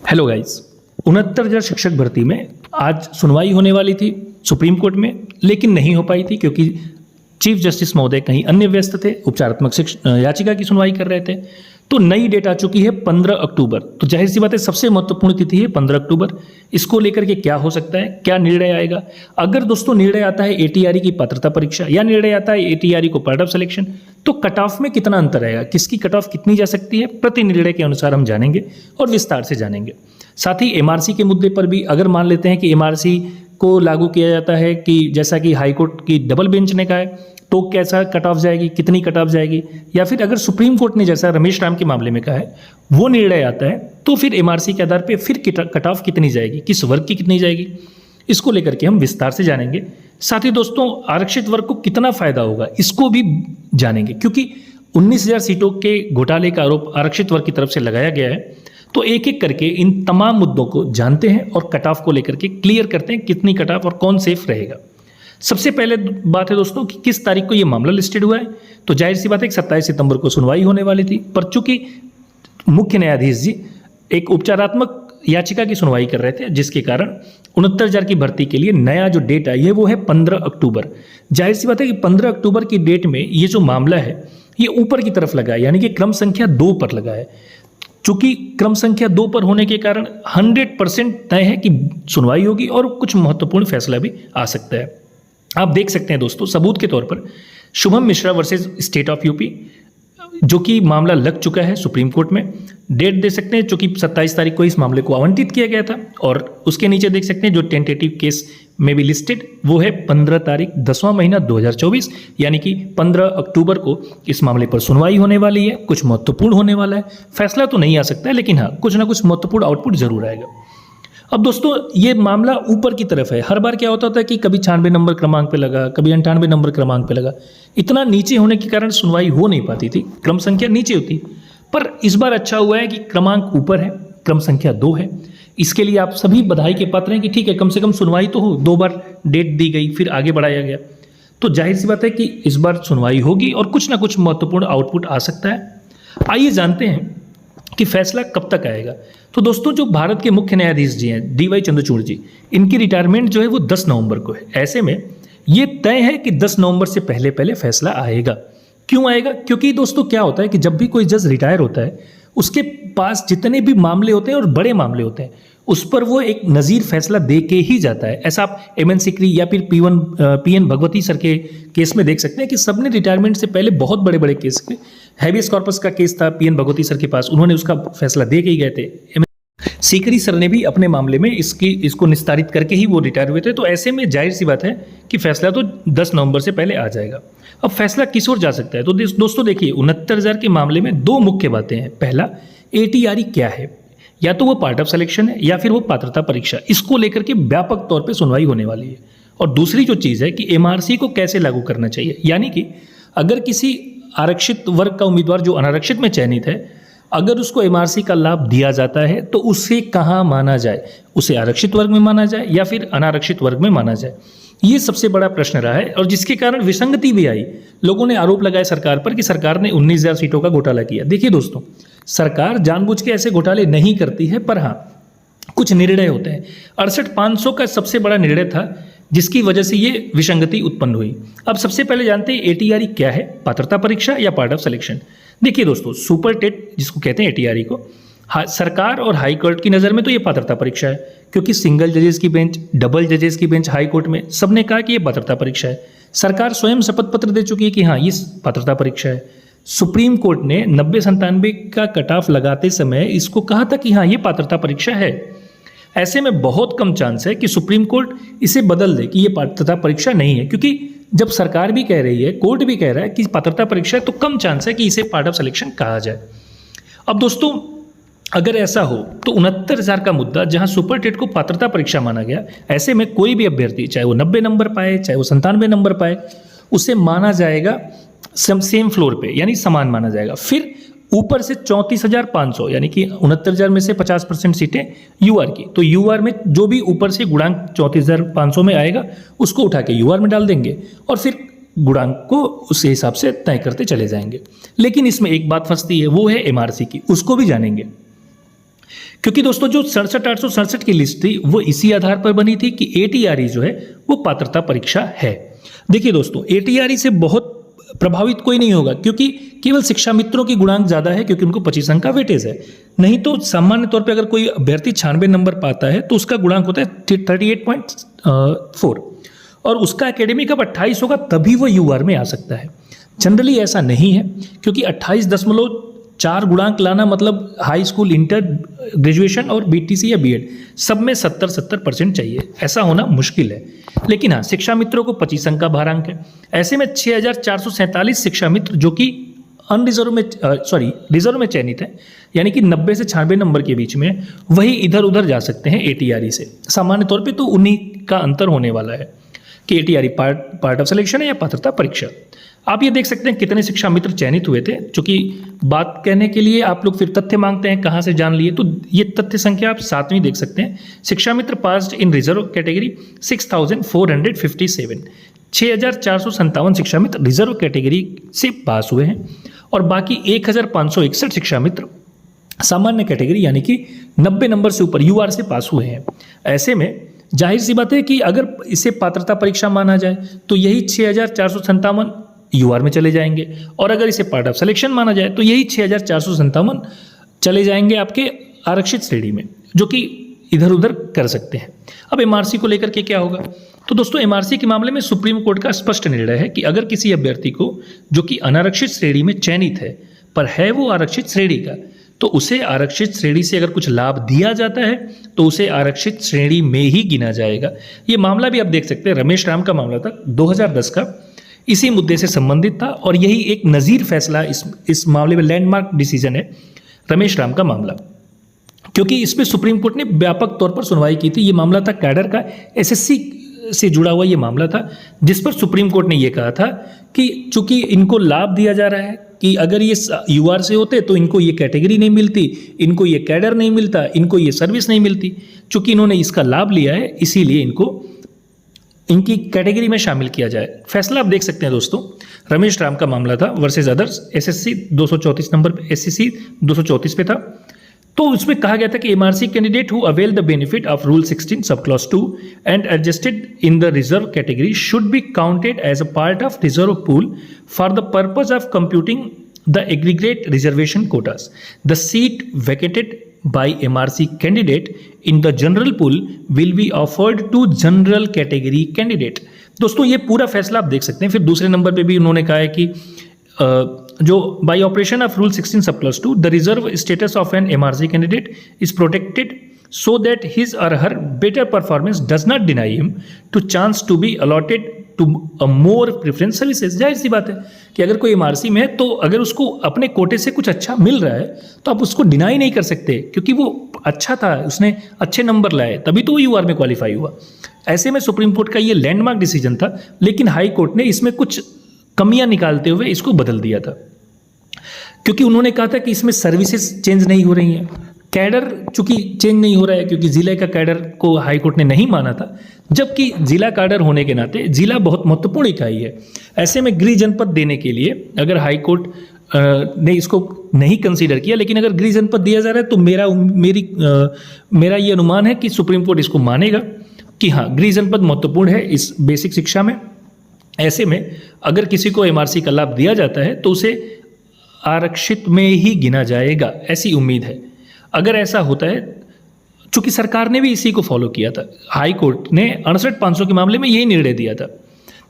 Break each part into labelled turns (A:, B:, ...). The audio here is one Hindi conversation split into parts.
A: हेलो गाइस, 69,000 शिक्षक भर्ती में आज सुनवाई होने वाली थी सुप्रीम कोर्ट में, लेकिन नहीं हो पाई थी क्योंकि चीफ जस्टिस महोदय कहीं अन्य व्यस्त थे, उपचारात्मक याचिका की सुनवाई कर रहे थे। तो नई डेट आ चुकी है 15 अक्टूबर। तो जाहिर सी बात है सबसे महत्वपूर्ण तिथि है 15 अक्टूबर। इसको लेकर के क्या हो सकता है, क्या निर्णय आएगा? अगर दोस्तों निर्णय आता है एटीआरई की पात्रता परीक्षा या निर्णय आता है एटीआरई को पार्ट ऑफ सिलेक्शन, तो कट ऑफ में कितना अंतर आएगा, किसकी कट ऑफ कितनी जा सकती है, प्रति निर्णय के अनुसार हम जानेंगे और विस्तार से जानेंगे। साथ ही एमआरसी के मुद्दे पर भी, अगर मान लेते हैं कि एमआरसी को लागू किया जाता है कि जैसा कि हाईकोर्ट की डबल बेंच ने कहा है, तो कैसा कट ऑफ जाएगी, कितनी कट ऑफ जाएगी, या फिर अगर सुप्रीम कोर्ट ने जैसा रमेश राम के मामले में कहा है वो निर्णय आता है, तो फिर एमआरसी के आधार पे फिर कट ऑफ कितनी जाएगी, किस वर्ग की कितनी जाएगी, इसको लेकर के हम विस्तार से जानेंगे। साथ ही दोस्तों आरक्षित वर्ग को कितना फायदा होगा इसको भी जानेंगे, क्योंकि 19,000 सीटों के घोटाले का आरोप आरक्षित वर्ग की तरफ से लगाया गया है। तो एक एक करके इन तमाम मुद्दों को जानते हैं और कट ऑफ को लेकर के क्लियर करते हैं, कितनी कट ऑफ और कौन सेफ रहेगा। सबसे पहले बात है दोस्तों कि किस तारीख को ये मामला लिस्टेड हुआ है। तो जाहिर सी बात है 27 सितंबर को सुनवाई होने वाली थी, पर चूंकि मुख्य न्यायाधीश जी एक उपचारात्मक याचिका की सुनवाई कर रहे थे, जिसके कारण 69,000 की भर्ती के लिए नया जो डेट आई है वो है 15 अक्टूबर। जाहिर सी बात है कि 15 अक्टूबर की डेट में ये जो मामला है ये ऊपर की तरफ लगा है, यानी कि क्रम संख्या 2 पर लगा है। चूंकि क्रम संख्या 2 पर होने के कारण 100% तय है कि सुनवाई होगी और कुछ महत्वपूर्ण फैसला भी आ सकता है। आप देख सकते हैं दोस्तों, सबूत के तौर पर Shubham Mishra versus state of UP, जो कि मामला लग चुका है सुप्रीम कोर्ट में। डेट दे सकते हैं, चूंकि 27 तारीख को इस मामले को आवंटित किया गया था, और उसके नीचे देख सकते हैं जो टेंटेटिव केस में भी लिस्टेड वो है 15 तारीख 10वां महीना 2024, यानी कि 15 अक्टूबर को इस मामले पर सुनवाई होने वाली है। कुछ महत्वपूर्ण होने वाला है, फैसला तो नहीं आ सकता है, लेकिन हाँ कुछ ना कुछ महत्वपूर्ण आउटपुट जरूर आएगा। अब दोस्तों ये मामला ऊपर की तरफ है। हर बार क्या होता था कि कभी 96 नंबर क्रमांक पे लगा, कभी 98 नंबर क्रमांक पे लगा। इतना नीचे होने के कारण सुनवाई हो नहीं पाती थी, क्रम संख्या नीचे होती। पर इस बार अच्छा हुआ है कि क्रमांक ऊपर है, क्रम संख्या 2 है। इसके लिए आप सभी बधाई के पात्र हैं कि ठीक है, कम से कम सुनवाई तो हो, 2 बार डेट दी गई फिर आगे बढ़ाया गया। तो जाहिर सी बात है कि इस बार सुनवाई होगी और कुछ ना कुछ महत्वपूर्ण आउटपुट आ सकता है। आइए जानते हैं कि फैसला कब तक आएगा। तो दोस्तों जो भारत के मुख्य न्यायाधीश जी हैं डीवाई चंद्रचूड़ जी, इनकी रिटायरमेंट जो है वो 10 नवंबर को है। ऐसे में ये तय है कि 10 नवंबर से पहले पहले फैसला आएगा। क्यों आएगा? क्योंकि दोस्तों क्या होता है कि जब भी कोई जज रिटायर होता है, उसके पास जितने भी मामले होते हैं और बड़े मामले होते हैं, उस पर वो एक नज़ीर फैसला दे के ही जाता है। ऐसा आप एमएन सिकरी या फिर पीएन भगवती सर के केस में देख सकते हैं कि सबने रिटायरमेंट से पहले बहुत बड़े बड़े केस में, हैबियस कॉर्पस का केस था पीएन भगवती सर के पास, उन्होंने उसका फैसला दे के ही गए थे। सीकरी सर ने भी अपने मामले में इसको निस्तारित करके ही वो रिटायर हुए थे। तो ऐसे में जाहिर सी बात है कि फैसला तो 10 नवंबर से पहले आ जाएगा। अब फैसला किस ओर जा सकता है? तो दोस्तों देखिए, 69,000 के मामले में 2 मुख्य बातें हैं। पहला, एटीआरई क्या है, या तो वो पार्ट ऑफ सिलेक्शन है या फिर वो पात्रता परीक्षा। इसको लेकर के व्यापक तौर पे सुनवाई होने वाली है। और दूसरी जो चीज़ है कि एमआरसी को कैसे लागू करना चाहिए, यानी कि अगर किसी आरक्षित वर्ग का उम्मीदवार जो अनारक्षित में चयनित है, अगर उसको एमआरसी का लाभ दिया जाता है तो उसे कहाँ माना जाए, उसे आरक्षित वर्ग में माना जाए या फिर अनारक्षित वर्ग में माना जाए। ये सबसे बड़ा प्रश्न रहा है और जिसके कारण विसंगति भी आई। लोगों ने आरोप लगाया सरकार पर कि सरकार ने 19,000 सीटों का घोटाला किया। देखिए दोस्तों, सरकार जानबूझ के ऐसे घोटाले नहीं करती है, पर हाँ कुछ निर्णय होते हैं। 68,500 का सबसे बड़ा निर्णय था जिसकी वजह से ये विसंगति उत्पन्न हुई। अब सबसे पहले जानते हैं एटीआरई क्या है, पात्रता परीक्षा या पार्ट ऑफ सिलेक्शन। देखिए दोस्तों, सुपर टेट जिसको कहते हैं एटीआरई को, सरकार और हाई कोर्ट की नज़र में तो ये पात्रता परीक्षा है, क्योंकि सिंगल जजेस की बेंच, डबल जजेस की बेंच हाई कोर्ट में सबने कहा कि ये पात्रता परीक्षा है। सरकार स्वयं शपथ पत्र दे चुकी है कि हाँ ये पात्रता परीक्षा है। सुप्रीम कोर्ट ने 90-97 का कट ऑफ लगाते समय इसको कहा था कि हाँ ये पात्रता परीक्षा है। ऐसे में बहुत कम चांस है कि सुप्रीम कोर्ट इसे बदल दे कि ये पात्रता परीक्षा नहीं है, क्योंकि जब सरकार भी कह रही है, कोर्ट भी कह रहा है कि पात्रता परीक्षा है, तो कम चांस है कि इसे पार्ट ऑफ सिलेक्शन कहा जाए। अब दोस्तों अगर ऐसा हो तो 69,000 का मुद्दा जहां सुपर टेट को पात्रता परीक्षा माना गया, ऐसे में कोई भी अभ्यर्थी चाहे वो 90 नंबर पाए चाहे वो 97 नंबर पाए, उसे माना जाएगा सेम फ्लोर पे, यानी समान माना जाएगा। फिर ऊपर से 34,500 यानी कि 69,000 में से 50% सीटें यूआर की, तो यूआर में जो भी ऊपर से गुणांक 34,500 में आएगा उसको उठा के यूआर में डाल देंगे और फिर गुणांक को उस हिसाब से तय करते चले जाएंगे। लेकिन इसमें एक बात फंसती है, वो है एमआरसी की, उसको भी जानेंगे। क्योंकि दोस्तों जो 67,867 की लिस्ट थी वो इसी आधार पर बनी थी कि ATRE जो है वो पात्रता परीक्षा है। देखिए दोस्तों, ATRE से बहुत प्रभावित कोई नहीं होगा, क्योंकि केवल शिक्षा मित्रों की गुणांक ज़्यादा है, क्योंकि उनको 25 अंक का वेटेज है। नहीं तो सामान्य तौर पे अगर कोई अभ्यर्थी 96 नंबर पाता है तो उसका गुणांक होता है 38.4 और उसका एकेडमिक अब 28 होगा, तभी वो UR में आ सकता है। जनरली ऐसा नहीं है, क्योंकि 28.4 गुणांक लाना मतलब हाई स्कूल, इंटर, ग्रेजुएशन और BTC या BEd सब में 70% चाहिए, ऐसा होना मुश्किल है। लेकिन हाँ, शिक्षा मित्रों को 25 अंक का भारांक है। ऐसे में 6,447 शिक्षा मित्र जो कि अनरिजर्व में रिजर्व में चयनित है, यानी कि 90 से 96 नंबर के बीच में, वही इधर उधर जा सकते हैं ATRE से। सामान्य तौर पे तो उन्हीं का अंतर होने वाला है कि ATRE पार्ट ऑफ सिलेक्शन है या पात्रता परीक्षा। आप ये देख सकते हैं कितने शिक्षा मित्र चयनित हुए थे, चूंकि बात कहने के लिए आप लोग फिर तथ्य मांगते हैं कहाँ से जान लिए, तो ये तथ्य संख्या आप 7वीं देख सकते हैं। शिक्षा मित्र पास्ड इन रिजर्व कैटेगरी 6,457, 6,457 शिक्षा मित्र रिजर्व कैटेगरी से पास हुए हैं और बाकी 1,561 शिक्षा मित्र सामान्य कैटेगरी यानी कि 90 नंबर से ऊपर UR से पास हुए हैं। ऐसे में जाहिर सी बात है कि अगर इसे पात्रता परीक्षा माना जाए तो यही 6,457 UR में चले जाएंगे, और अगर इसे पार्ट ऑफ सिलेक्शन माना जाए तो यही 6,457 चले जाएंगे आपके आरक्षित श्रेणी में, जो कि इधर उधर कर सकते हैं। अब MRC को लेकर के क्या होगा, तो दोस्तों MRC के मामले में सुप्रीम कोर्ट का स्पष्ट निर्णय है कि अगर किसी अभ्यर्थी को जो कि अनारक्षित श्रेणी में चयनित है पर है वो आरक्षित श्रेणी का, तो उसे आरक्षित श्रेणी से अगर कुछ लाभ दिया जाता है तो उसे आरक्षित श्रेणी में ही गिना जाएगा। ये मामला भी आप देख सकते हैं, रमेश राम का मामला था 2010 का, इसी मुद्दे से संबंधित था और यही एक नज़ीर फैसला इस मामले में लैंडमार्क डिसीजन है रमेश राम का मामला, क्योंकि इसमें सुप्रीम कोर्ट ने व्यापक तौर पर सुनवाई की थी। ये मामला था कैडर का, SSC से जुड़ा हुआ ये मामला था, जिस पर सुप्रीम कोर्ट ने ये कहा था कि चूंकि इनको लाभ दिया जा रहा है कि अगर ये UR से होते तो इनको ये कैटेगरी नहीं मिलती, इनको ये कैडर नहीं मिलता, इनको ये सर्विस नहीं मिलती, चूंकि इन्होंने इसका लाभ लिया है इसीलिए इनको इनकी कैटेगरी में शामिल किया जाए। फैसला आप देख सकते हैं दोस्तों, रमेश राम का मामला था वर्सेस अदर्स, SSC 234 नंबर पे, SCC 234 पे था। तो उसमें कहा गया था कि MRC candidate who avail the benefit of rule 16 sub clause 2 and adjusted in the reserve category should be counted as a part of reserve pool for the purpose of computing the aggregate reservation quotas. The seat vacated by MRC candidate in the general pool will be offered to general category candidate। दोस्तों ये पूरा फैसला आप देख सकते हैं। फिर दूसरे नंबर पे भी उन्होंने कहा है कि जो by operation of rule 16 sub clause 2 the reserve status of an MRC candidate is protected so that his or her better performance does not deny him to chance to be allotted to a more preference services। जाहिर सी बात है कि अगर कोई MRC में है तो अगर उसको अपने कोटे से कुछ अच्छा मिल रहा है तो आप उसको डिनाई नहीं कर सकते, क्योंकि वो अच्छा था, उसने अच्छे नंबर लाए तभी तो वो UR में क्वालिफाई हुआ। ऐसे में सुप्रीम कोर्ट का ये लैंडमार्क डिसीजन था, लेकिन हाई कोर्ट ने इसमें कुछ कमियां निकालते हुए इसको बदल दिया था, क्योंकि उन्होंने कहा था कि इसमें सर्विसेज चेंज नहीं हो रही हैं, कैडर चूंकि चेंज नहीं हो रहा है क्योंकि जिले का कैडर को हाई कोर्ट ने नहीं माना था, जबकि जिला कैडर होने के नाते जिला बहुत महत्वपूर्ण इकाई है। ऐसे में गृह जनपद देने के लिए अगर हाई कोर्ट ने इसको नहीं कंसीडर किया, लेकिन अगर गृह जनपद दिया जा रहा है तो मेरा ये अनुमान है कि सुप्रीम कोर्ट इसको मानेगा कि हाँ, गृह जनपद महत्वपूर्ण है इस बेसिक शिक्षा में। ऐसे में अगर किसी को MRC का लाभ दिया जाता है तो उसे आरक्षित में ही गिना जाएगा, ऐसी उम्मीद है। अगर ऐसा होता है, चूंकि सरकार ने भी इसी को फॉलो किया था, हाई कोर्ट ने 68,500 के मामले में यही निर्णय दिया था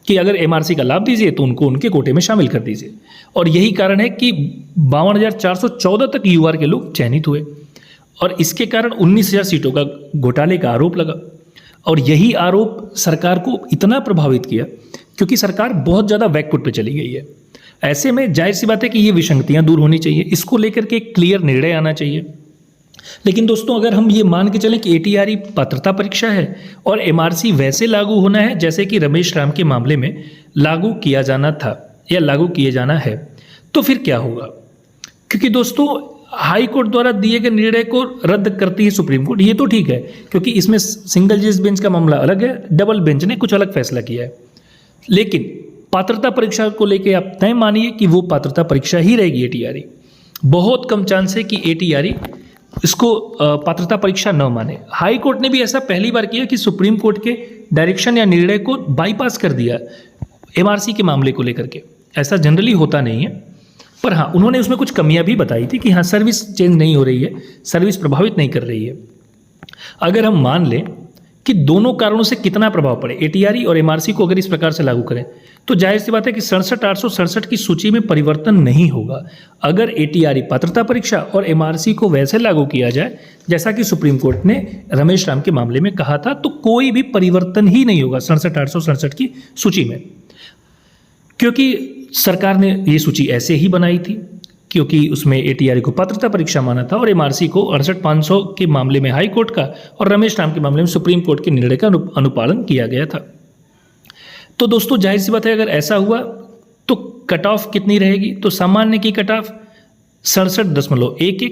A: कि अगर MRC का लाभ दीजिए तो उनको उनके कोटे में शामिल कर दीजिए, और यही कारण है कि 52,414 तक UR के लोग चयनित हुए और इसके कारण 19,000 सीटों का घोटाले का आरोप लगा। और यही आरोप सरकार को इतना प्रभावित किया क्योंकि सरकार बहुत ज़्यादा बैकफुट पे चली गई है। ऐसे में जाहिर सी बात है कि ये विसंगतियाँ दूर होनी चाहिए, इसको लेकर के एक क्लियर निर्णय आना चाहिए। लेकिन दोस्तों अगर हम ये मान के चलें कि ATRE पात्रता परीक्षा है और MRC वैसे लागू होना है जैसे कि रमेश राम के मामले में लागू किया जाना था या लागू किए जाना है, तो फिर क्या होगा? क्योंकि दोस्तों हाई कोर्ट द्वारा दिए गए निर्णय को रद्द करती है सुप्रीम कोर्ट, ये तो ठीक है क्योंकि इसमें सिंगल जज बेंच का मामला अलग है, डबल बेंच ने कुछ अलग फैसला किया है। लेकिन पात्रता परीक्षा को लेकर आप तय मानिए कि वो पात्रता परीक्षा ही रहेगी ATRE। बहुत कम चांस है कि ATRE इसको पात्रता परीक्षा न माने। हाई कोर्ट ने भी ऐसा पहली बार किया कि सुप्रीम कोर्ट के डायरेक्शन या निर्णय को बाईपास कर दिया एमआरसी के मामले को लेकर के। ऐसा जनरली होता नहीं है, पर हाँ उन्होंने उसमें कुछ कमियां भी बताई थी कि हाँ सर्विस चेंज नहीं हो रही है, सर्विस प्रभावित नहीं कर रही है। अगर हम मान लें कि दोनों कारणों से कितना प्रभाव पड़े, एटीआरई और एमआरसी को अगर इस प्रकार से लागू करें तो जाहिर सी बात है कि 67,867 की सूची में परिवर्तन नहीं होगा। अगर एटीआरई पात्रता परीक्षा और एमआरसी को वैसे लागू किया जाए जैसा कि सुप्रीम कोर्ट ने रमेश राम के मामले में कहा था, तो कोई भी परिवर्तन ही नहीं होगा 67,867 की सूची में, क्योंकि सरकार ने ये सूची ऐसे ही बनाई थी, क्योंकि उसमें एटीआरई को पात्रता परीक्षा माना था और एमआरसी को 68,500 के मामले में हाई कोर्ट का और रमेश राम के मामले में सुप्रीम कोर्ट के निर्णय का अनुपालन किया गया था। तो दोस्तों जाहिर सी बात है अगर ऐसा हुआ तो कट ऑफ कितनी रहेगी, तो सामान्य की कट ऑफ 67.11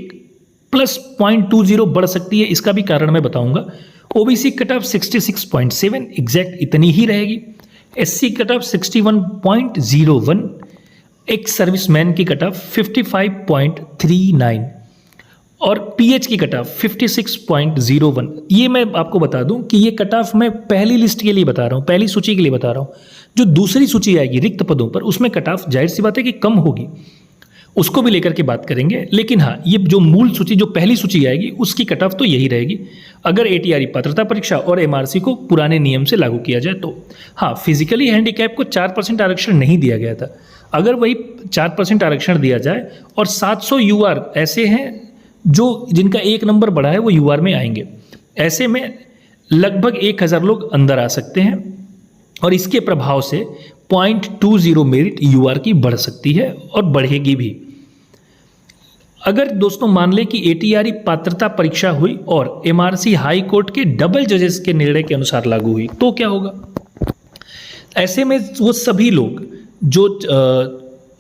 A: प्लस 0.20 बढ़ सकती है। इसका भी कारण मैं बताऊंगा। ओबीसी कट ऑफ 66.7 एग्जैक्ट इतनी ही रहेगी। SC cut off 61.01, ex serviceman की कट ऑफ 55.39 और पीएच की कट ऑफ 56.01। ये मैं आपको बता दूं कि ये कट ऑफ मैं पहली लिस्ट के लिए बता रहा हूँ, पहली सूची के लिए बता रहा हूँ। जो दूसरी सूची आएगी रिक्त पदों पर, उसमें कट ऑफ जाहिर सी बात है कि कम होगी, उसको भी लेकर के बात करेंगे। लेकिन हाँ, ये जो मूल सूची, जो पहली सूची आएगी, उसकी कट ऑफ तो यही रहेगी अगर एटीआरई पात्रता परीक्षा और एमआरसी को पुराने नियम से लागू किया जाए तो। हाँ, फिजिकली हैंडीकैप को 4% आरक्षण नहीं दिया गया था। अगर वही 4% आरक्षण दिया जाए और 700 यूआर ऐसे हैं जो जिनका एक नंबर बढ़ा है वो यूआर में आएंगे, ऐसे में लगभग 1000 लोग अंदर आ सकते हैं और इसके प्रभाव से 0.20 मेरिट यूआर की बढ़ सकती है और बढ़ेगी भी। अगर दोस्तों मान लें कि एटीआरई पात्रता परीक्षा हुई और एमआरसी हाई कोर्ट के डबल जजेस के निर्णय के अनुसार लागू हुई तो क्या होगा? ऐसे में वो सभी लोग जो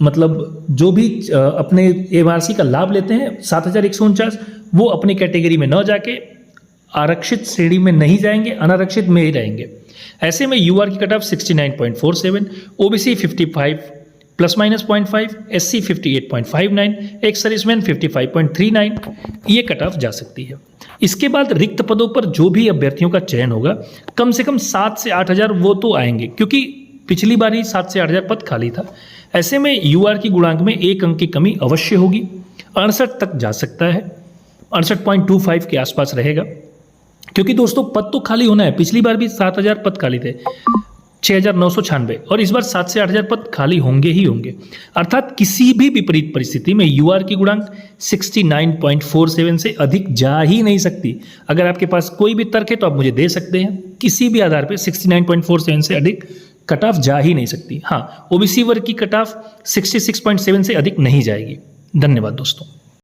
A: मतलब जो भी अपने एमआरसी का लाभ लेते हैं 7,149, वो अपनी कैटेगरी में न जाके आरक्षित श्रेणी में नहीं जाएंगे, अनारक्षित में ही रहेंगे। ऐसे में यूआर की cut off 69.47, OBC 55 plus minus 0.5, SC 58.59, ex serviceman 55.39, ये कट ऑफ जा सकती है। इसके बाद रिक्त पदों पर जो भी अभ्यर्थियों का चयन होगा, कम से कम 7 से 8,000 वो तो आएंगे, क्योंकि पिछली बार ही 7 से 8,000 पद खाली था। ऐसे में यूआर की गुणांक में 1 अंक की कमी अवश्य होगी, 68 तक जा सकता है, 68.25 के आसपास रहेगा, क्योंकि दोस्तों पद तो खाली होना है। पिछली बार भी 7,000 पद खाली थे, 6,996, और इस बार 7 से 8,000 पद खाली होंगे ही होंगे। अर्थात किसी भी विपरीत परिस्थिति में यूआर की गुणांक 69.47 से अधिक जा ही नहीं सकती। अगर आपके पास कोई भी तर्क है तो आप मुझे दे सकते हैं, किसी भी आधार पर 69.47 से अधिक कट ऑफ जा ही नहीं सकती। हाँ, ओबीसी वर्ग की कट ऑफ 66.7 से अधिक नहीं जाएगी। धन्यवाद दोस्तों।